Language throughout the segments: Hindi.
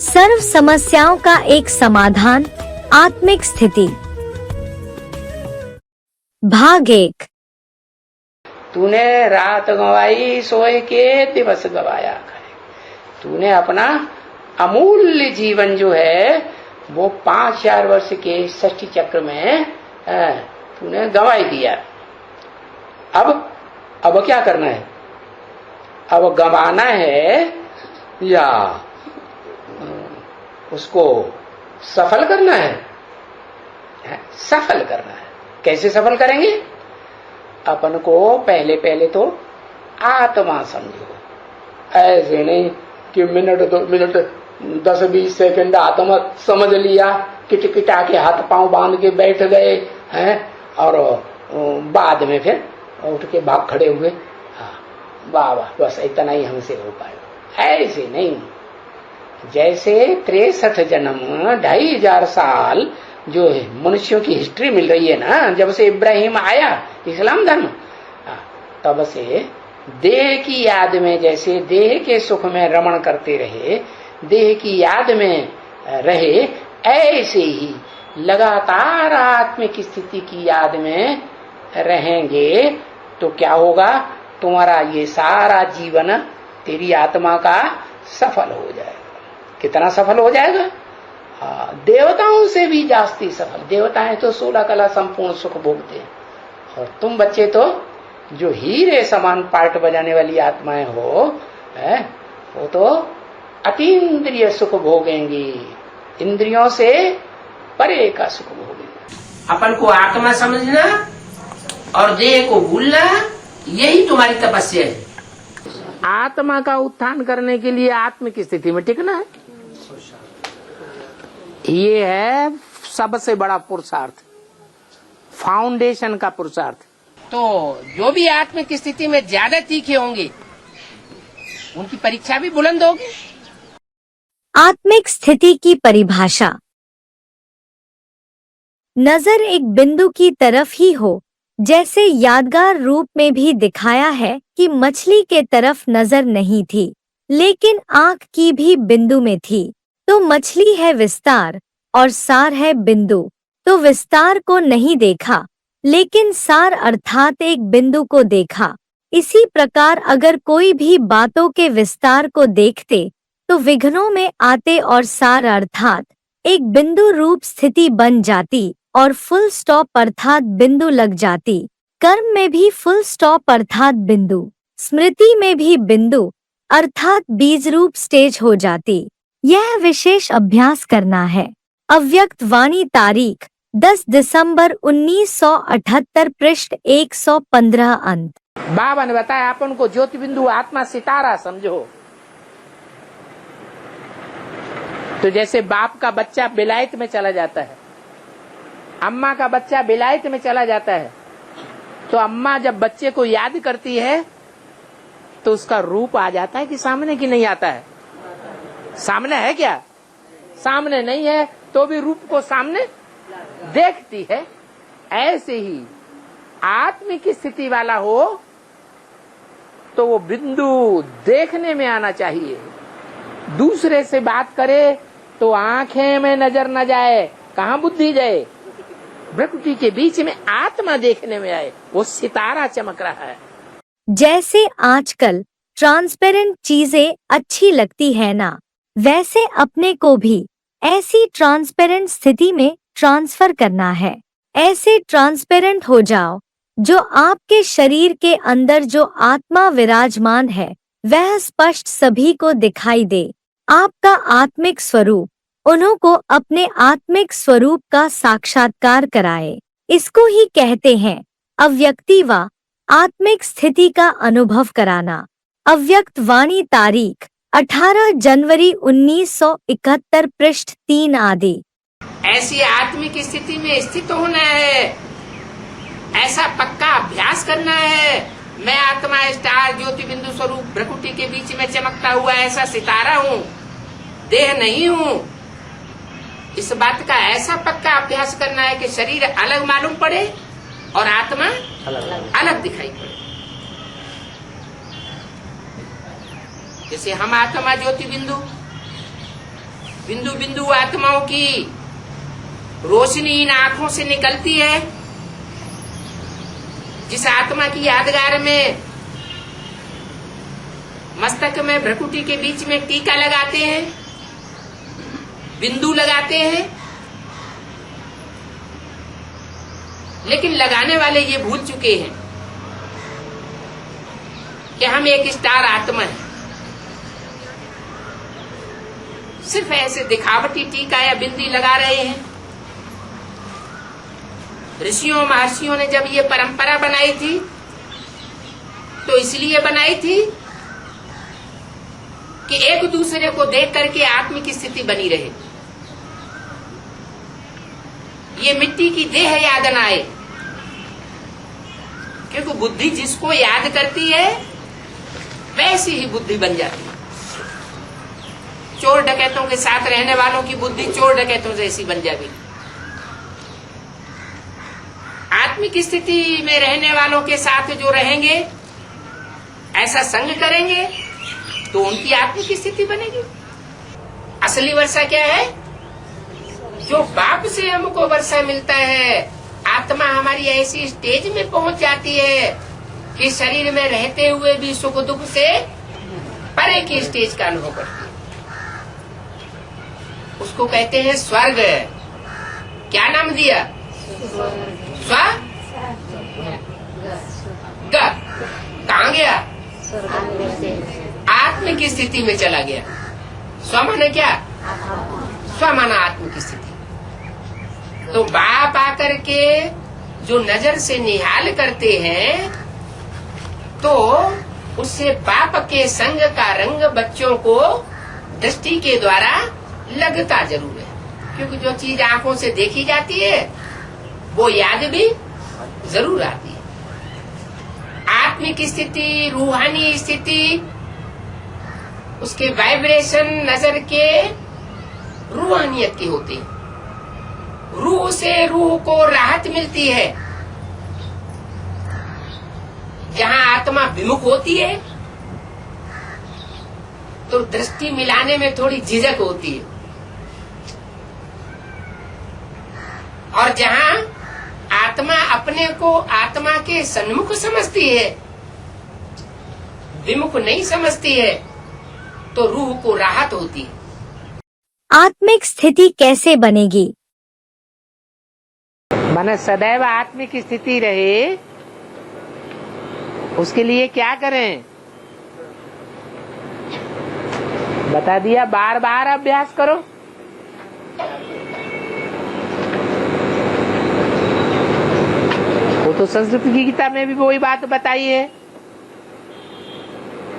सर्व समस्याओं का एक समाधान, आत्मिक स्थिति। भाग 1। तूने रात गंवाई सोए के दिवस गवाया करे। तूने अपना अमूल्य जीवन जो है वो 5000 वर्ष के षष्ठी चक्र में तूने गंवाई दिया। अब क्या करना है? अब गंवाना है या उसको सफल करना है? सफल करना है। कैसे सफल करेंगे? अपन को पहले तो आत्मा समझो। ऐसे नहीं कि मिनट 10-20 सेकंड आत्मा समझ लिया, किटकिटा के हाथ पांव बांध के बैठ गए हैं और बाद में फिर उठ के भाग खड़े हुए। हाँ, वाह बस इतना ही हमसे हो पाएगा। ऐसे नहीं। जैसे 63 जन्म 2500 साल जो है मनुष्यों की हिस्ट्री मिल रही है ना, जब से इब्राहिम आया इस्लाम धर्म, तब से देह की याद में, जैसे देह के सुख में रमण करते रहे, देह की याद में रहे, ऐसे ही लगातार आत्मिक स्थिति की याद में रहेंगे तो क्या होगा? तुम्हारा ये सारा जीवन तेरी आत्मा का सफल हो जाएगा। कितना सफल हो जाएगा? देवताओं से भी जास्ती सफल। देवताएं तो 16 कला संपूर्ण सुख भोगते हैं, और तुम बच्चे तो जो हीरे समान पार्ट बजाने वाली आत्माएं हो, वो तो अतीन्द्रिय सुख भोगेंगी, इंद्रियों से परे का सुख भोगेंगी। अपन को आत्मा समझना और देह को भूलना, यही तुम्हारी तपस्या है। आत्मा का उत्थान करने के लिए आत्मिक स्थिति में टिकना है। ये है सबसे बड़ा पुरुषार्थ, फाउंडेशन का पुरुषार्थ। तो जो भी आत्मिक स्थिति में ज्यादा तीखे होंगे उनकी परीक्षा भी बुलंद होगी। आत्मिक स्थिति की परिभाषा। नजर एक बिंदु की तरफ ही हो, जैसे यादगार रूप में भी दिखाया है कि मछली के तरफ नजर नहीं थी, लेकिन आंख की भी बिंदु में थी। तो मछली है विस्तार और सार है बिंदु। तो विस्तार को नहीं देखा, लेकिन सार अर्थात एक बिंदु को देखा। इसी प्रकार अगर कोई भी बातों के विस्तार को देखते तो विघ्नों में आते और सार अर्थात एक बिंदु रूप स्थिति बन जाती और फुल स्टॉप अर्थात बिंदु लग जाती। कर्म में भी फुल स्टॉप अर्थात बिंदु, स्मृति में भी बिंदु अर्थात बीज रूप स्टेज हो जाती। यह विशेष अभ्यास करना है। अव्यक्त वाणी, तारीख 10 दिसंबर 1978, पृष्ठ 115 अंत। बाबा ने बताया अपन को ज्योति बिंदु आत्मा सितारा समझो। तो जैसे बाप का बच्चा विलायत में चला जाता है, अम्मा का बच्चा विलायत में चला जाता है, तो अम्मा जब बच्चे को याद करती है तो उसका रूप आ जाता है कि सामने की नहीं आता है? सामने है क्या? सामने नहीं है तो भी रूप को सामने देखती है। ऐसे ही आत्मिक स्थिति वाला हो तो वो बिंदु देखने में आना चाहिए। दूसरे से बात करे तो आंखें में नजर न जाए, कहाँ बुद्धि जाए? प्रकृति के बीच में आत्मा देखने में आए, वो सितारा चमक रहा है। जैसे आजकल ट्रांसपेरेंट चीजें अच्छी लगती है ना, वैसे अपने को भी ऐसी ट्रांसपेरेंट स्थिति में ट्रांसफर करना है। ऐसे ट्रांसपेरेंट हो जाओ जो आपके शरीर के अंदर जो आत्मा विराजमान है वह स्पष्ट सभी को दिखाई दे। आपका आत्मिक स्वरूप उन्हों को अपने आत्मिक स्वरूप का साक्षात्कार कराए। इसको ही कहते हैं अव्यक्ति व आत्मिक स्थिति का अनुभव कराना। अव्यक्त वाणी, तारीख 18 जनवरी 1971, पृष्ठ 3 आदि। ऐसी आत्मिक स्थिति में स्थित होना है, ऐसा पक्का अभ्यास करना है। मैं आत्मा स्टार ज्योति बिंदु स्वरूप प्रकृति के बीच में चमकता हुआ ऐसा सितारा हूँ, देह नहीं हूँ। इस बात का ऐसा पक्का अभ्यास करना है कि शरीर अलग मालूम पड़े और आत्मा अलग दिखाई पड़े। जैसे हम आत्मा ज्योति बिंदु बिंदु बिंदु आत्माओं की रोशनी इन आंखों से निकलती है। जिस आत्मा की यादगार में मस्तक में भ्रकुटी के बीच में टीका लगाते हैं, बिंदु लगाते हैं, लेकिन लगाने वाले ये भूल चुके हैं कि हम एक स्टार आत्मा है। सिर्फ ऐसे दिखावटी टीका या बिंदी लगा रहे हैं। ऋषियों महर्षियों ने जब ये परंपरा बनाई थी तो इसलिए बनाई थी कि एक दूसरे को देख करके आत्मिक स्थिति बनी रहे, ये मिट्टी की देह याद न आए। क्योंकि बुद्धि जिसको याद करती है वैसी ही बुद्धि बन जाती है। चोर डकैतों के साथ रहने वालों की बुद्धि चोर डकैतों जैसी बन जाएगी। आत्मिक स्थिति में रहने वालों के साथ जो रहेंगे, ऐसा संग करेंगे तो उनकी आत्मिक स्थिति बनेगी। असली वर्षा क्या है? जो बाप से हमको वर्षा मिलता है। आत्मा हमारी ऐसी स्टेज में पहुंच जाती है कि शरीर में रहते हुए भी सुख दुख से परे की स्टेज का अनुभव करती है। उसको कहते हैं स्वर्ग। क्या नाम दिया? स्वर्ग। कहाँ गया? आत्मिक स्थिति में चला गया। स्व माने क्या? स्व माना आत्मिक स्थिति। तो बाप आकर के जो नजर से निहाल करते हैं तो उससे बाप के संग का रंग बच्चों को दृष्टि के द्वारा लगता जरूर है। क्योंकि जो चीज आंखों से देखी जाती है वो याद भी जरूर आती है। आत्मिक स्थिति, रूहानी स्थिति, उसके वाइब्रेशन नजर के रूहानियत की होती है। रूह से रूह को राहत मिलती है। जहाँ आत्मा विमुख होती है तो दृष्टि मिलाने में थोड़ी झिझक होती है, और जहाँ आत्मा अपने को आत्मा के सन्मुख समझती है, विमुख नहीं समझती है, तो रूह को राहत होती है। आत्मिक स्थिति कैसे बनेगी? माने सदैव आत्मिक स्थिति रहे, उसके लिए क्या करें? बता दिया, बार बार अभ्यास करो। वो तो संस्कृत की गीता में भी वही बात बताई है।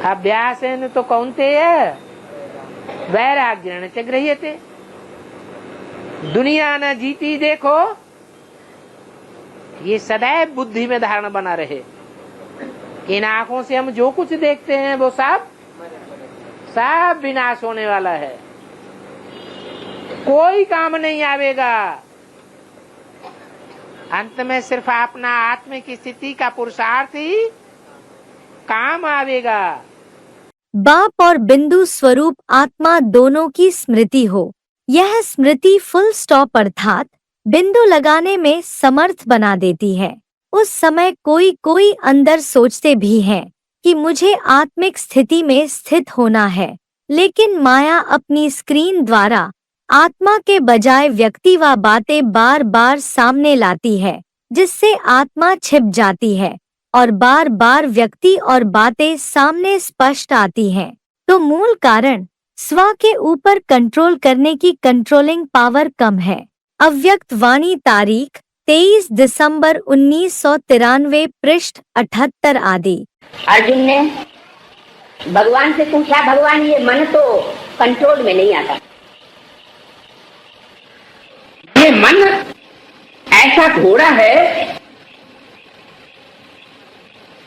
अभ्यास है न तो कौनते है वैराग्य च गृह्यते। दुनिया न जीती देखो, ये सदैव बुद्धि में धारणा बना रहे। इन आंखों से हम जो कुछ देखते हैं वो सब विनाश होने वाला है, कोई काम नहीं आवेगा। अंत में सिर्फ अपना आत्मिक स्थिति का पुरुषार्थ ही काम आवेगा। बाप और बिंदु स्वरूप आत्मा दोनों की स्मृति हो। यह स्मृति फुल स्टॉप अर्थात बिंदु लगाने में समर्थ बना देती है। उस समय कोई अंदर सोचते भी हैं कि मुझे आत्मिक स्थिति में स्थित होना है, लेकिन माया अपनी स्क्रीन द्वारा आत्मा के बजाय व्यक्ति व बातें बार बार सामने लाती है, जिससे आत्मा छिप जाती है और बार बार व्यक्ति और बातें सामने स्पष्ट आती हैं। तो मूल कारण स्व के ऊपर कंट्रोल करने की कंट्रोलिंग पावर कम है। अव्यक्त वाणी, तारीख 23 दिसंबर 1993, पृष्ठ 78 आदि। अर्जुन ने भगवान से पूछा, भगवान ये मन तो कंट्रोल में नहीं आता, ये मन ऐसा घोड़ा है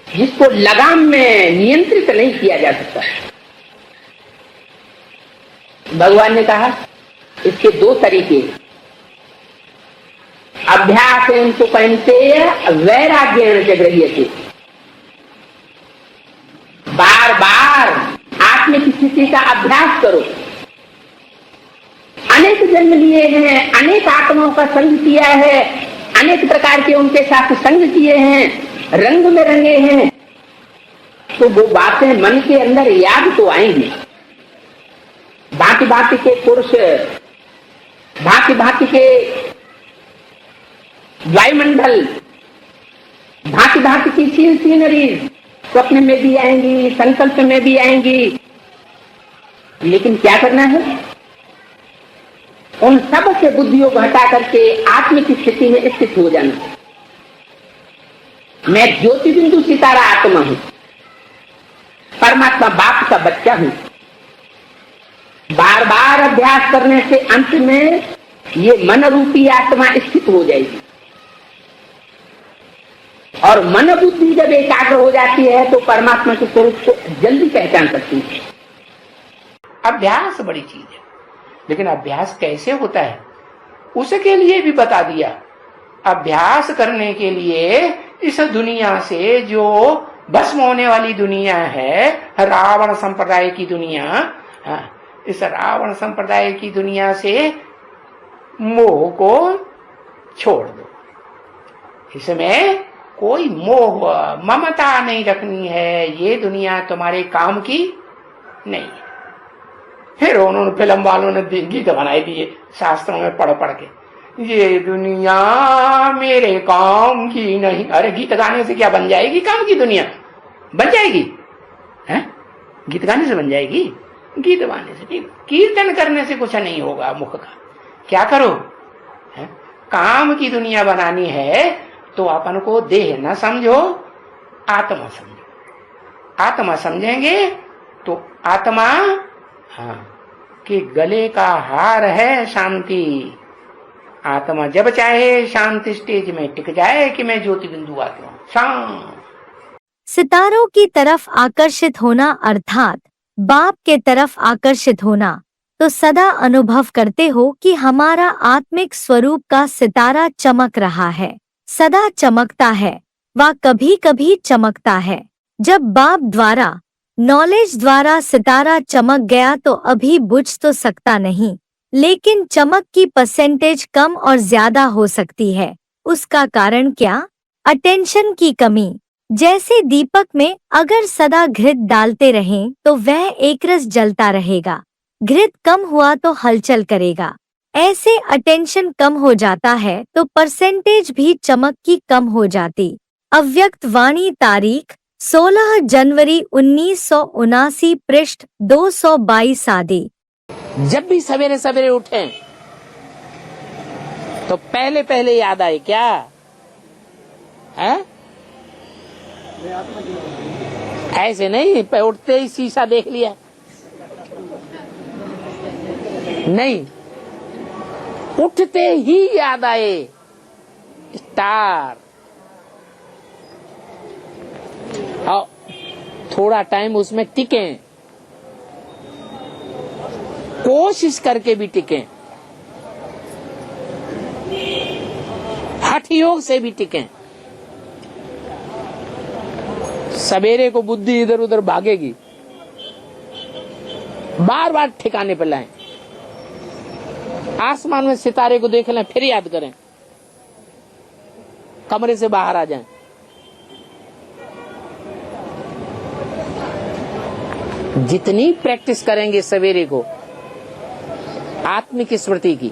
जिसको लगाम में नियंत्रित नहीं किया जा सकता। भगवान ने कहा इसके दो तरीके, अभ्यास तो कहते वैराग्य से गृह्यते। बार बार आत्मिक स्थिति का अभ्यास करो, जन्म लिए हैं, अनेक आत्माओं का संग किया है, अनेक प्रकार के उनके साथ संग किए हैं, रंग में रंगे हैं, तो वो बातें मन के अंदर याद तो आएंगी। भांति भांति के पुरुष, भांति भांति के वायुमंडल, भांति भांति की सीनरी स्वप्न में भी आएंगी, संकल्प में भी आएंगी, लेकिन क्या करना है? उन सब से बुद्धियों को हटा करके आत्म की स्थिति में स्थित हो जाना। मैं ज्योति बिंदु सितारा आत्मा हूं, परमात्मा बाप का बच्चा हूं। बार बार अभ्यास करने से अंत में ये मन रूपी आत्मा स्थित हो जाएगी, और मन बुद्धि जब एकाग्र हो जाती है तो परमात्मा के स्वरूप को जल्दी पहचान सकती है। अभ्यास बड़ी चीज है, लेकिन अभ्यास कैसे होता है उसके लिए भी बता दिया। अभ्यास करने के लिए इस दुनिया से जो भस्म होने वाली दुनिया है, रावण संप्रदाय की दुनिया, इस रावण संप्रदाय की दुनिया से मोह को छोड़ दो। इसमें कोई मोह ममता नहीं रखनी है, ये दुनिया तुम्हारे काम की नहीं है। फिर उन्होंने फिल्म वालों ने गीत बनाए दिए शास्त्रों में पढ़ पढ़ के, ये दुनिया मेरे काम की नहीं। अरे गीत गाने से क्या बन जाएगी काम की दुनिया? बन जाएगी है? गीत गाने से बन जाएगी? गीत गाने से नहीं, कीर्तन करने से कुछ नहीं होगा मुख का। क्या करो है? काम की दुनिया बनानी है तो अपन को देह न समझो, आत्मा समझो। आत्मा समझेंगे तो आत्मा कि गले का हार है शांति। आत्मा जब चाहे शांति स्टेज में टिक जाए कि मैं ज्योति बिंदु आत्मा हूं, शांत। सितारों की तरफ आकर्षित होना अर्थात बाप के तरफ आकर्षित होना, तो सदा अनुभव करते हो कि हमारा आत्मिक स्वरूप का सितारा चमक रहा है, सदा चमकता है, वह कभी कभी चमकता है। जब बाप द्वारा नॉलेज द्वारा सितारा चमक गया तो अभी बुझ तो सकता नहीं, लेकिन चमक की परसेंटेज कम और ज्यादा हो सकती है। उसका कारण क्या? अटेंशन की कमी। जैसे दीपक में अगर सदा घृत डालते रहें तो वह एकरस जलता रहेगा, घृत कम हुआ तो हलचल करेगा। ऐसे अटेंशन कम हो जाता है तो परसेंटेज भी चमक की कम हो जाती। अव्यक्त वाणी तारीख 16 जनवरी 1979 पृष्ठ 222 आदि। जब भी सवेरे सवेरे उठे तो पहले पहले याद आए क्या है? ऐसे नहीं उठते ही शीशा देख लिया, नहीं, उठते ही याद आए स्टार। और थोड़ा टाइम उसमें टिके, कोशिश करके भी टिके, हठ योग से भी टिके। सवेरे को बुद्धि इधर उधर भागेगी, बार बार ठिकाने पर लाएं। आसमान में सितारे को देख लें, फिर याद करें, कमरे से बाहर आ जाएं। जितनी प्रैक्टिस करेंगे सवेरे को आत्मिक स्मृति की,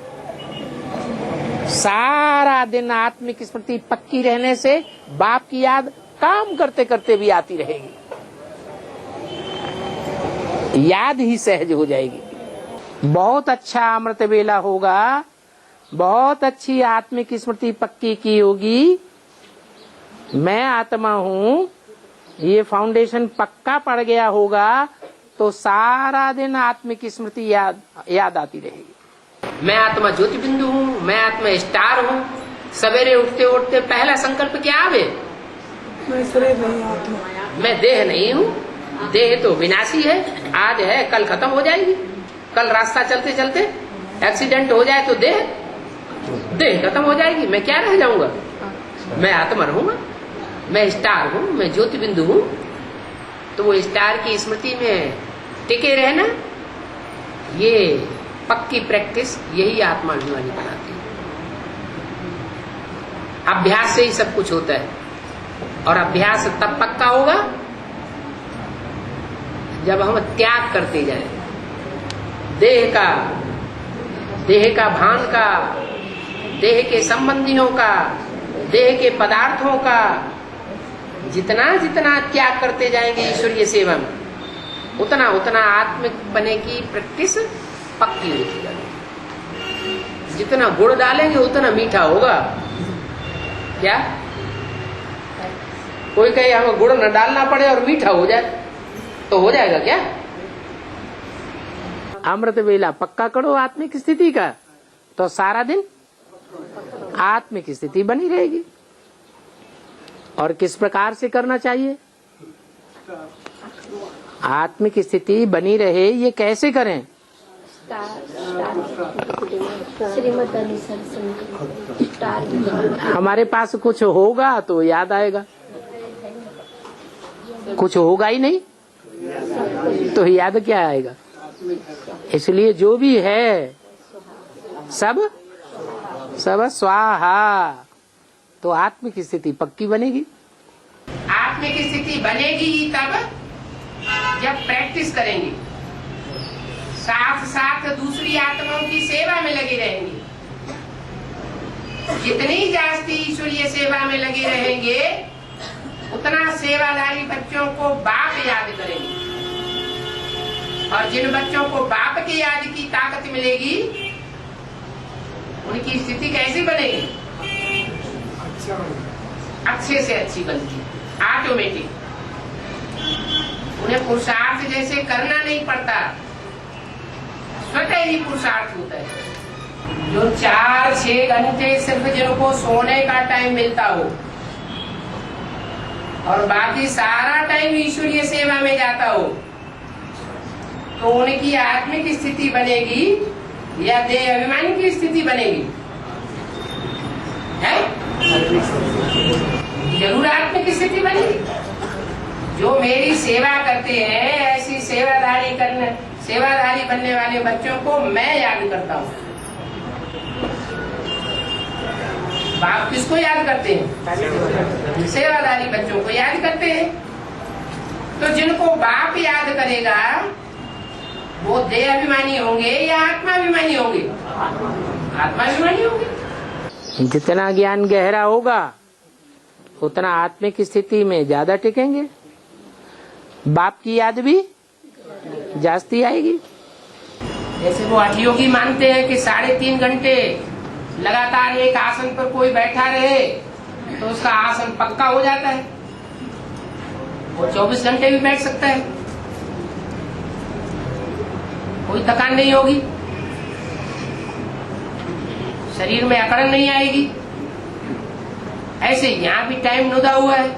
सारा दिन आत्मिक स्मृति पक्की रहने से बाप की याद काम करते करते भी आती रहेगी, याद ही सहज हो जाएगी। बहुत अच्छा अमृत वेला होगा, बहुत अच्छी आत्मिक स्मृति पक्की की होगी। मैं आत्मा हूँ, ये फाउंडेशन पक्का पड़ गया होगा तो सारा दिन आत्मिक स्मृति याद आती रहेगी। मैं आत्मा ज्योति बिंदु हूँ, मैं आत्मा स्टार हूँ। सवेरे उठते उठते पहला संकल्प क्या आवे? मैं देह नहीं हूँ, देह तो विनाशी है, आज है कल खत्म हो जाएगी। कल रास्ता चलते चलते एक्सीडेंट हो जाए तो देह खत्म हो जाएगी, मैं क्या रह जाऊंगा? मैं आत्मा रहूंगा, मैं स्टार हूँ, मैं ज्योति बिंदु हूँ। तो वो स्टार की स्मृति में टिके रहना, ये पक्की प्रैक्टिस यही आत्माभिमानी बनाती है। अभ्यास से ही सब कुछ होता है, और अभ्यास तब पक्का होगा जब हम त्याग करते जाएं, देह का भान का, देह के संबंधियों का, देह के पदार्थों का जितना जितना त्याग करते जाएंगे ईश्वरीय सेवा में, उतना उतना आत्मिक बने की प्रैक्टिस पक्की होती जाएगी। जितना गुड़ डालेंगे उतना मीठा होगा। क्या कोई कहे हमें गुड़ न डालना पड़े और मीठा हो जाए तो हो जाएगा क्या? अमृत वेला पक्का करो आत्मिक स्थिति का, तो सारा दिन आत्मिक स्थिति बनी रहेगी। और किस प्रकार से करना चाहिए? आत्मिक स्थिति बनी रहे ये कैसे करें? हमारे पास कुछ होगा तो याद आएगा, कुछ होगा ही नहीं तो याद क्या आएगा? इसलिए जो भी है सब स्वाहा, तो आत्मिक स्थिति पक्की बनेगी। आत्मिक स्थिति बनेगी ही तब जब प्रैक्टिस करेंगे, साथ साथ दूसरी आत्माओं की सेवा में लगे रहेंगे। जितनी जास्ती ईश्वरीय सेवा में लगे रहेंगे उतना सेवाधारी बच्चों को बाप याद करेंगे, और जिन बच्चों को बाप की याद की ताकत मिलेगी उनकी स्थिति कैसी बनेगी? अच्छे से अच्छी बनती, ऑटोमेटिक। उन्हें पुरुषार्थ जैसे करना नहीं पड़ता, स्वतः ही पुरुषार्थ होता है। जो 4-6 घंटे सिर्फ जिनको सोने का टाइम मिलता हो और बाकी सारा टाइम ईश्वरीय सेवा में जाता हो, तो उनकी आत्मिक स्थिति बनेगी या देह अभिमानी की स्थिति बनेगी? है? जरूर आत्मिक स्थिति बनेगी। जो मेरी सेवा करते हैं, ऐसी सेवाधारी बनने वाले बच्चों को मैं याद करता हूँ। बाप किसको याद करते हैं? सेवाधारी बच्चों को याद करते हैं। तो जिनको बाप याद करेगा वो देह अभिमानी होंगे या आत्माभिमानी होंगे? आत्माभिमानी होंगे। जितना ज्ञान गहरा होगा उतना आत्मिक स्थिति में ज्यादा टिकेंगे, बाप की याद भी जास्ती आएगी। जैसे वो हठयोगी मानते हैं कि 3.5 घंटे लगातार एक आसन पर कोई बैठा रहे तो उसका आसन पक्का हो जाता है। वो 24 घंटे भी बैठ सकता है, कोई थकान नहीं होगी, शरीर में अकड़न नहीं आएगी। ऐसे यहाँ भी टाइम नुदा हुआ है,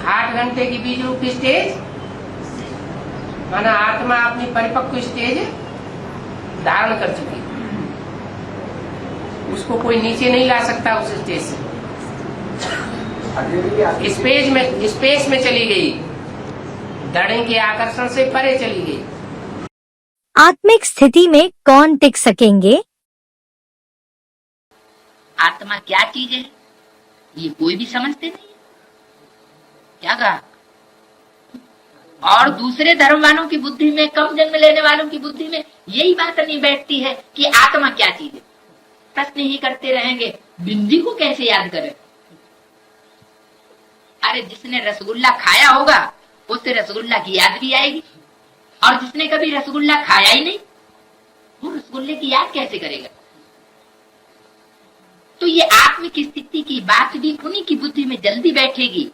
8 घंटे की बीज रूप स्टेज, माना आत्मा अपनी परिपक्व स्टेज धारण कर चुकी, उसको कोई नीचे नहीं ला सकता उस स्टेज से। स्पेस में चली गई, धड़े के आकर्षण से परे चली गई। आत्मिक स्थिति में कौन टिक सकेंगे? आत्मा क्या चीज है ये कोई भी समझते नहीं। क्या कहा? और दूसरे धर्म वालों की बुद्धि में, कम जन्म लेने वालों की बुद्धि में यही बात नहीं बैठती है कि आत्मा क्या चीज है। प्रश्न ही करते रहेंगे, बिंदी को कैसे याद करें? अरे जिसने रसगुल्ला खाया होगा उससे रसगुल्ला की याद भी आएगी, और जिसने कभी रसगुल्ला खाया ही नहीं वो रसगुल्ले की याद कैसे करेगा? तो ये आत्मिक स्थिति की बात भी उन्हीं की बुद्धि में जल्दी बैठेगी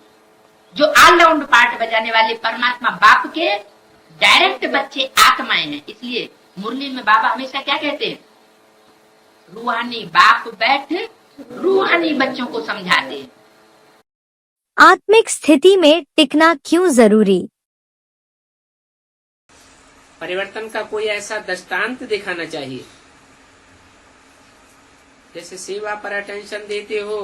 जो ऑलराउंड पार्ट बजाने वाले परमात्मा बाप के डायरेक्ट बच्चे आत्माएं हैं। इसलिए मुरली में बाबा हमेशा क्या कहते हैं? रूहानी बाप बैठ रूहानी बच्चों को समझाते हैं। आत्मिक स्थिति में टिकना क्यों जरूरी? परिवर्तन का कोई ऐसा दृष्टांत दिखाना चाहिए। जैसे सेवा पर अटेंशन देते हो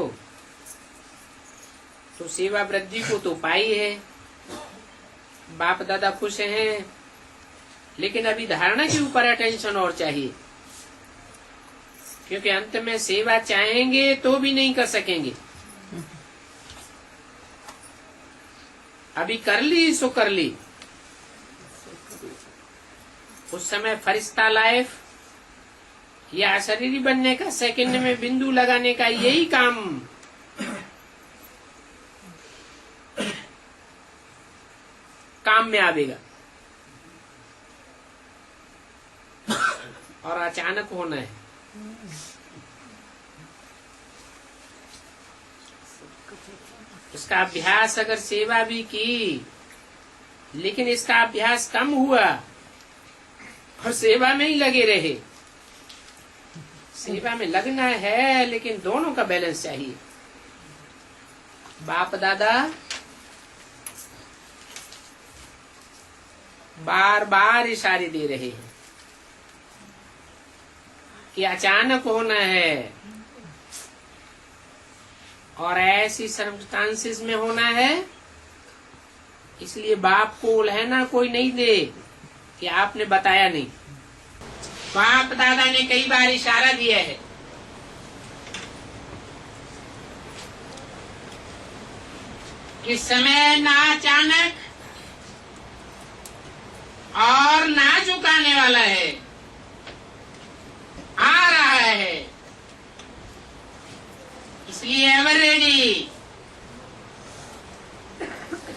तो सेवा वृद्धि को तो पाई है, बाप दादा खुश हैं, लेकिन अभी धारणा के ऊपर अटेंशन और चाहिए, क्योंकि अंत में सेवा चाहेंगे तो भी नहीं कर सकेंगे। अभी कर ली सो कर ली, उस समय फरिश्ता लाइफ या अशरीरी बनने का, सेकंड में बिंदु लगाने का यही काम में आवेगा। और अचानक होना है। इसका अभ्यास अगर सेवा भी की, लेकिन इसका अभ्यास कम हुआ और सेवा में ही लगे रहे। सेवा में लगना है, लेकिन दोनों का बैलेंस चाहिए। बाप दादा बार बार इशारे दे रहे हैं कि अचानक होना है, और ऐसी सर्कमस्टांसेस में होना है। इसलिए बाप को उल्हना कोई नहीं दे कि आपने बताया नहीं। बाप दादा ने कई बार इशारा दिया है कि समय ना अचानक और ना झुकाने वाला है, आ रहा है। इसलिए एवर रेडी।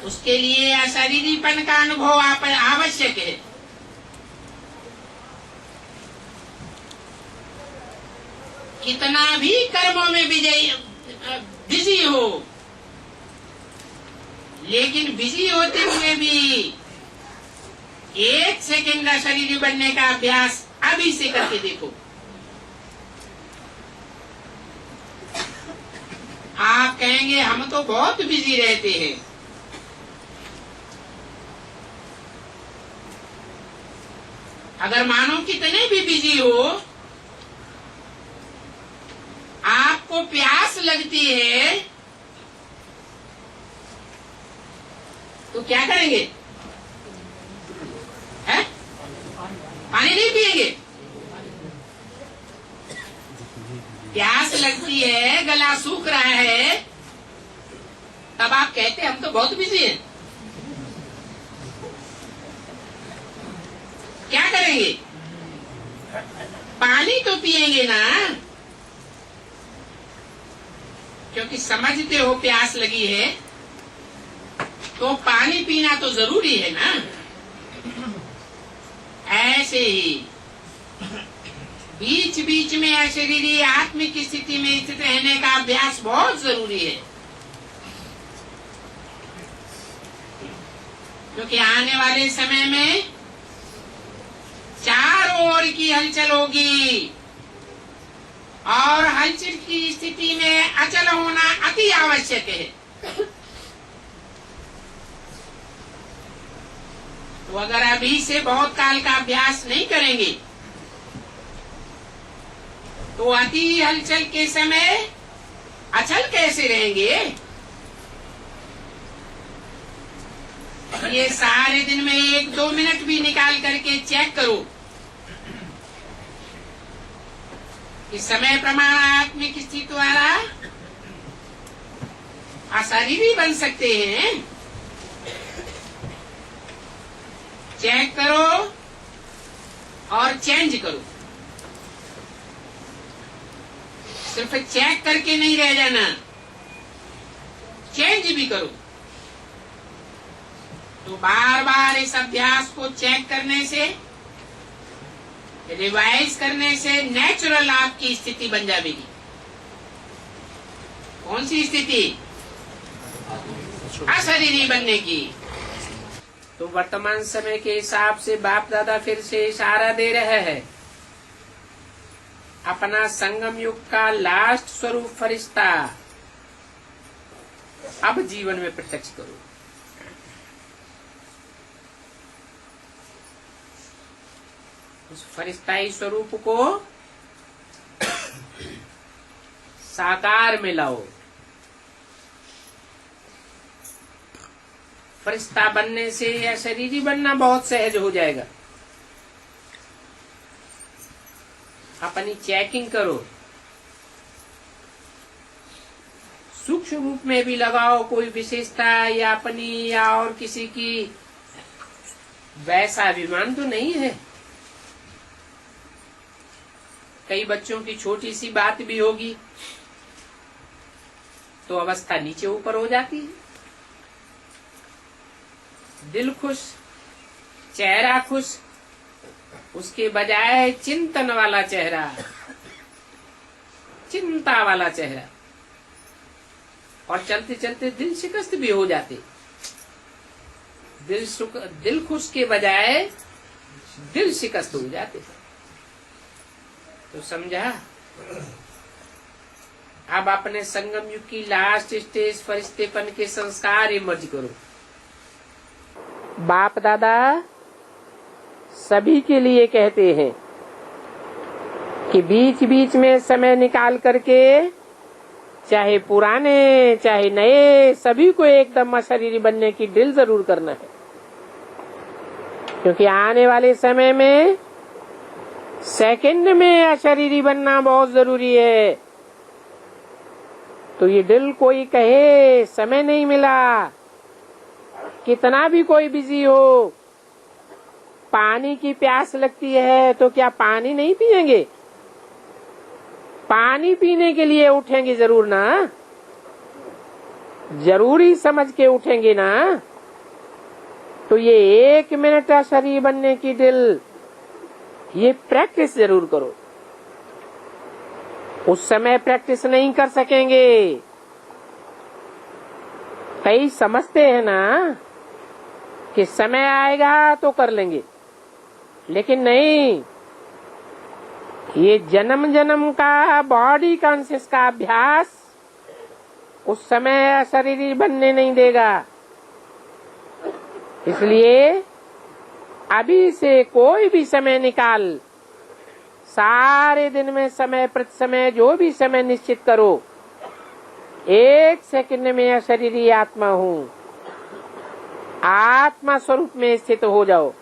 उसके लिए अशरीरीपन का अनुभव आवश्यक है। कितना भी कर्मों में बिजी हो, लेकिन बिजी होते हुए भी 1 सेकंड अशरीरी बनने का अभ्यास अभी से करके देखो। आप कहेंगे हम तो बहुत बिजी रहते हैं। अगर मानो कितने भी बिजी हो, आपको प्यास लगती है तो क्या करेंगे? है? पानी नहीं पिएंगे? प्यास लगती है, गला सूख रहा है, तब आप कहते हम तो बहुत बिजी हैं। क्या करेंगे? पानी तो पिएंगे ना, क्योंकि समझते हो प्यास लगी है तो पानी पीना तो जरूरी है ना। ऐसे ही बीच बीच में अशरीरी आत्मिक स्थिति में स्थित रहने का अभ्यास बहुत जरूरी है, क्योंकि आने वाले समय में चारों ओर की हलचल होगी, और हलचल की स्थिति में अचल होना अति आवश्यक है। तो अगर अभी से बहुत काल का अभ्यास नहीं करेंगे तो अति हलचल के समय अचल कैसे रहेंगे? ये सारे दिन में 1-2 मिनट भी निकाल करके चेक करो कि समय प्रमाण आत्मिक स्थिति द्वारा अशरीरी बन सकते हैं। चेक करो और चेंज करो। सिर्फ चेक करके नहीं रह जाना, चेंज भी करो। तो बार बार इस अभ्यास को चेक करने से, रिवाइज करने से नेचुरल आपकी स्थिति बन जाएगी। कौन सी स्थिति? अशरीरी बनने की। तो वर्तमान समय के हिसाब से बाप दादा फिर से इशारा दे रहे हैं, अपना संगम युग का लास्ट स्वरूप फरिश्ता अब जीवन में प्रत्यक्ष करो। उस फरिश्ताई स्वरूप को साकार में लाओ। फरिश्ता बनने से या शरीरी बनना बहुत सहज हो जाएगा। अपनी चेकिंग करो, सूक्ष्म रूप में भी लगाओ कोई विशेषता या अपनी या और किसी की, वैसा अभिमान तो नहीं है। कई बच्चों की छोटी सी बात भी होगी तो अवस्था नीचे ऊपर हो जाती है। दिल खुश, चेहरा खुश, उसके बजाय चिंतन वाला चेहरा, चिंता वाला चेहरा, और चलते चलते दिल शिकस्त भी हो जाते। दिल खुश के बजाय दिल शिकस्त हो जाते। तो समझा? अब अपने संगम युग की लास्ट स्टेज फरिश्तेपन के संस्कार इमर्ज करो। बाप दादा सभी के लिए कहते हैं कि बीच बीच में समय निकाल करके, चाहे पुराने चाहे नए, सभी को एकदम अशरीरी बनने की ड्रिल जरूर करना है, क्योंकि आने वाले समय में सेकंड में अशरीरी बनना बहुत जरूरी है। तो ये ड्रिल कोई कहे समय नहीं मिला, कितना भी कोई बिजी हो, पानी की प्यास लगती है तो क्या पानी नहीं पिएंगे? पानी पीने के लिए उठेंगे जरूर ना, जरूरी समझ के उठेंगे ना। तो ये 1 मिनट शरीर बनने की ड्रिल, ये प्रैक्टिस जरूर करो। उस समय प्रैक्टिस नहीं कर सकेंगे। कई समझते हैं ना कि समय आएगा तो कर लेंगे, लेकिन नहीं, ये जन्म जन्म का बॉडी कॉन्शियस का अभ्यास उस समय शरीर बनने नहीं देगा। इसलिए अभी से कोई भी समय निकाल, सारे दिन में समय प्रति समय जो भी समय निश्चित करो, 1 सेकंड में अशरीरी आत्मा हूँ, आत्मा स्वरूप में स्थित हो जाओ।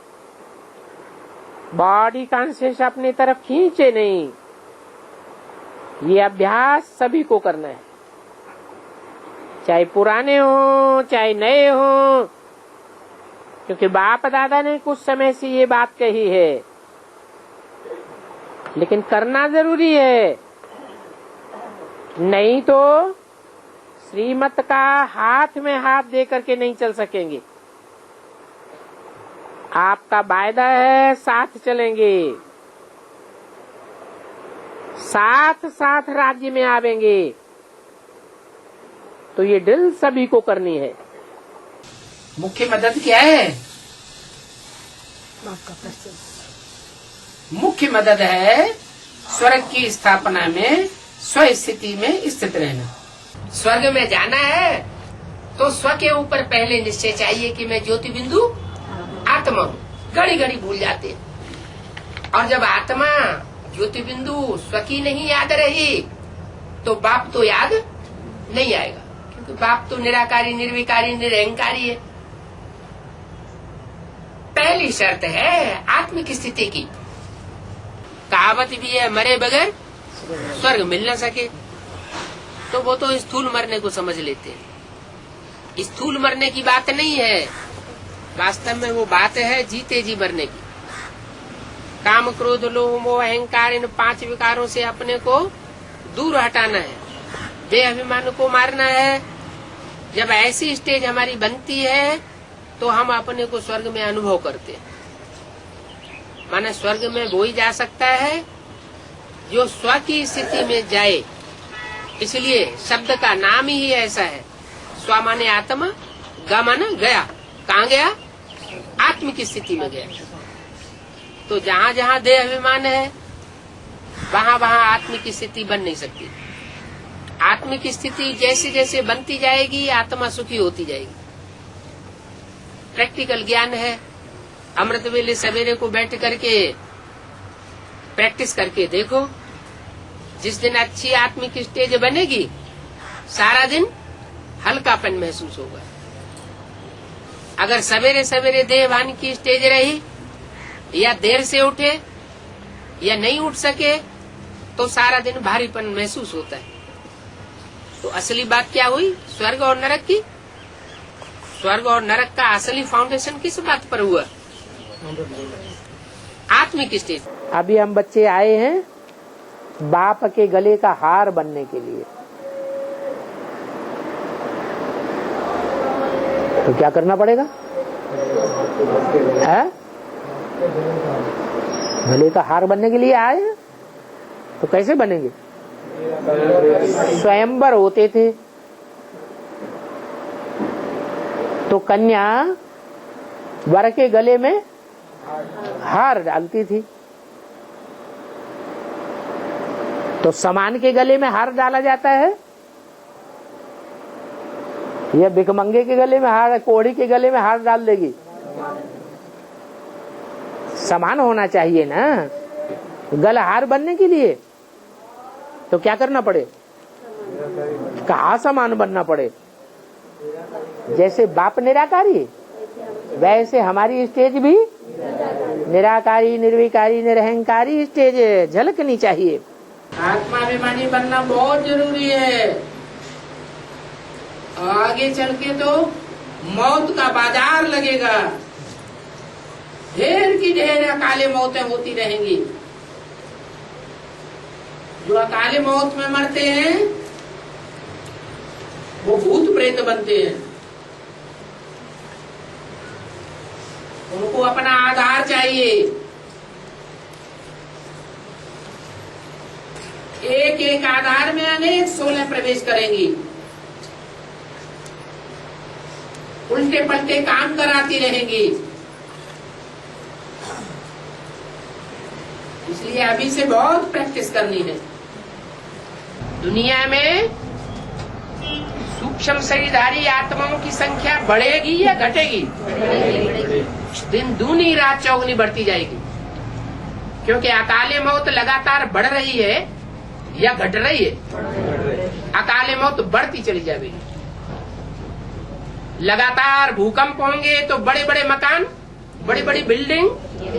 बॉडी कॉन्शियस अपनी तरफ खींचे नहीं। ये अभ्यास सभी को करना है, चाहे पुराने हो चाहे नए हो, क्योंकि बाप दादा ने कुछ समय से ये बात कही है, लेकिन करना जरूरी है। नहीं तो श्रीमत का हाथ में हाथ दे करके नहीं चल सकेंगे। आपका वायदा है साथ चलेंगे, साथ साथ राज्य में आवेंगे। तो ये ड्रिल सभी को करनी है। मुख्य मदद क्या है? मुख्य मदद है स्वर्ग की स्थापना में स्व स्थिति में स्थित रहना। स्वर्ग में जाना है तो स्व के ऊपर पहले निश्चय चाहिए कि मैं ज्योति बिंदु आत्मा हूँ। घड़ी घड़ी भूल जाते हैं। और जब आत्मा ज्योति बिंदु स्व की नहीं याद रही तो बाप तो याद नहीं आएगा, क्योंकि बाप तो निराकारी निर्विकारी निरहंकारी है। पहली शर्त है आत्मिक स्थिति की। कहावत भी है, मरे बगैर स्वर्ग मिल न सके। तो वो तो स्थूल मरने को समझ लेते हैं। स्थूल मरने की बात नहीं है, वास्तव में वो बात है जीते जी मरने की। काम क्रोध लोभ मोह अहंकार, इन 5 विकारों से अपने को दूर हटाना है, देह अभिमान को मारना है। जब ऐसी स्टेज हमारी बनती है तो हम अपने को स्वर्ग में अनुभव करते हैं। माने स्वर्ग में वो ही जा सकता है जो स्व की स्थिति में जाए। इसलिए शब्द का नाम ही ऐसा है। स्व माने आत्मा, ग माने गया। कहाँ गया? आत्म की स्थिति में गया। तो जहाँ जहाँ देह अभिमान है वहाँ वहाँ आत्म की स्थिति बन नहीं सकती। आत्म की स्थिति जैसे जैसे बनती जाएगी आत्मा सुखी होती जाएगी। प्रैक्टिकल ज्ञान है। अमृत वेले सवेरे को बैठ करके प्रैक्टिस करके देखो। जिस दिन अच्छी आत्मिक स्टेज बनेगी सारा दिन हल्कापन महसूस होगा। अगर सवेरे सवेरे देहभान की स्टेज रही या देर से उठे या नहीं उठ सके तो सारा दिन भारीपन महसूस होता है। तो असली बात क्या हुई स्वर्ग और नरक की? स्वर्ग और नरक का असली फाउंडेशन किस बात पर हुआ? आत्मिक स्टेज। अभी हम बच्चे आए हैं बाप के गले का हार बनने के लिए, तो क्या करना पड़ेगा? है? गले का हार बनने के लिए आए हैं, तो कैसे बनेंगे? स्वयंवर होते थे तो कन्या वर के गले में हार डालती थी, तो समान के गले में हार डाला जाता है या भिखमंगे के गले में हार, कोढ़ी के गले में हार डाल देगी? समान होना चाहिए ना। गला हार बनने के लिए तो क्या करना पड़े? कहाँ समान बनना पड़े? जैसे बाप निराकारी वैसे हमारी स्टेज भी निराकारी, निर्विकारी, निरहंकारी स्टेज झलकनी चाहिए। आत्माभिमानी बनना बहुत जरूरी है। आगे चल के तो मौत का बाजार लगेगा, ढेर की ढेर अकाले मौतें होती रहेंगी। जो अकाले मौत में मरते हैं वो भूत प्रेत बनते हैं। उनको अपना आधार चाहिए। एक एक आधार में अनेक सोलें प्रवेश करेंगी, उल्टे पलटे काम कराती रहेंगी। इसलिए अभी से बहुत प्रैक्टिस करनी है। दुनिया में सूक्ष्म शरीरधारी आत्माओं की संख्या बढ़ेगी या घटेगी? दिन दूनी रात चौगुनी बढ़ती जाएगी, क्योंकि अकाले मौत लगातार बढ़ रही है या घट रही है? अकाले मौत बढ़ती चली जाएगी। लगातार भूकंप होंगे तो बड़े बड़े मकान, बड़ी बड़ी बिल्डिंग,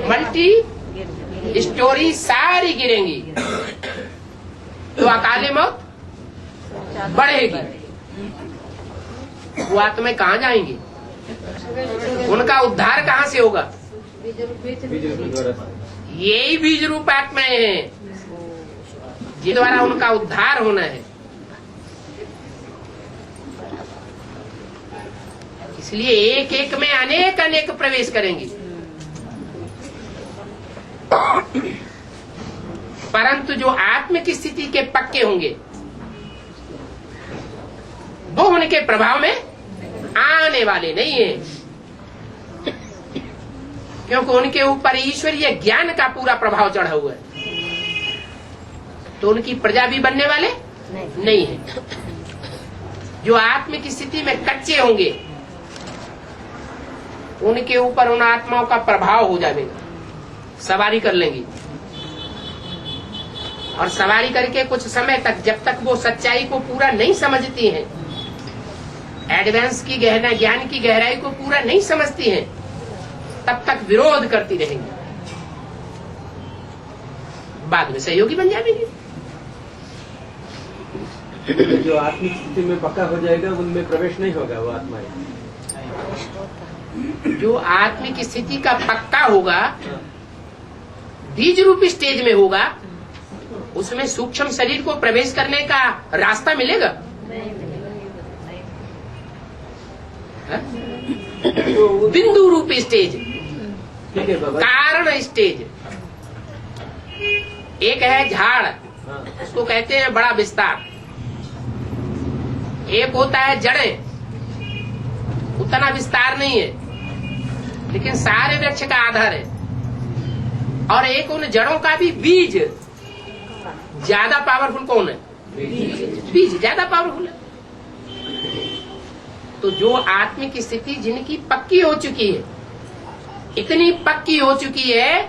मल्टी स्टोरी सारी गिरेंगी, तो अकाले मौत बढ़ेगी। वो आत्माएं कहाँ जाएंगी? उनका उद्धार कहाँ से होगा? यही बीज रूप आत्माएं हैं जिस द्वारा उनका उद्धार होना है। इसलिए एक एक में अनेक अनेक प्रवेश करेंगी, परंतु जो आत्मिक स्थिति के पक्के होंगे वो उनके प्रभाव में आने वाले नहीं है, क्योंकि उनके ऊपर ईश्वरीय ज्ञान का पूरा प्रभाव चढ़ा हुआ है। तो उनकी प्रजा भी बनने वाले नहीं है। जो आत्मिक स्थिति में कच्चे होंगे उनके ऊपर उन आत्माओं का प्रभाव हो जाएगा, सवारी कर लेंगी। और सवारी करके कुछ समय तक, जब तक वो सच्चाई को पूरा नहीं समझती हैं, एडवांस की गहना ज्ञान की गहराई को पूरा नहीं समझती हैं, तब तक विरोध करती रहेंगी। बाद में सहयोगी बन जाएंगी। जो आत्मिक स्थिति में पक्का हो जाएगा उनमें प्रवेश नहीं होगा वो आत्माएं। जो आत्मिक स्थिति का पक्का होगा, बीज रूप स्टेज में होगा, उसमें सूक्ष्म शरीर को प्रवेश करने का रास्ता मिलेगा? बिंदु रूप स्टेज, ठीक है बाबा। कारण स्टेज। एक है झाड़, उसको कहते हैं बड़ा विस्तार। एक होता है जड़ें, उतना विस्तार नहीं है लेकिन सारे वृक्ष का आधार है। और एक उन जड़ों का भी बीज। ज्यादा पावरफुल कौन है? बीज ज्यादा पावरफुल है। तो जो आत्मिक स्थिति जिनकी पक्की हो चुकी है, इतनी पक्की हो चुकी है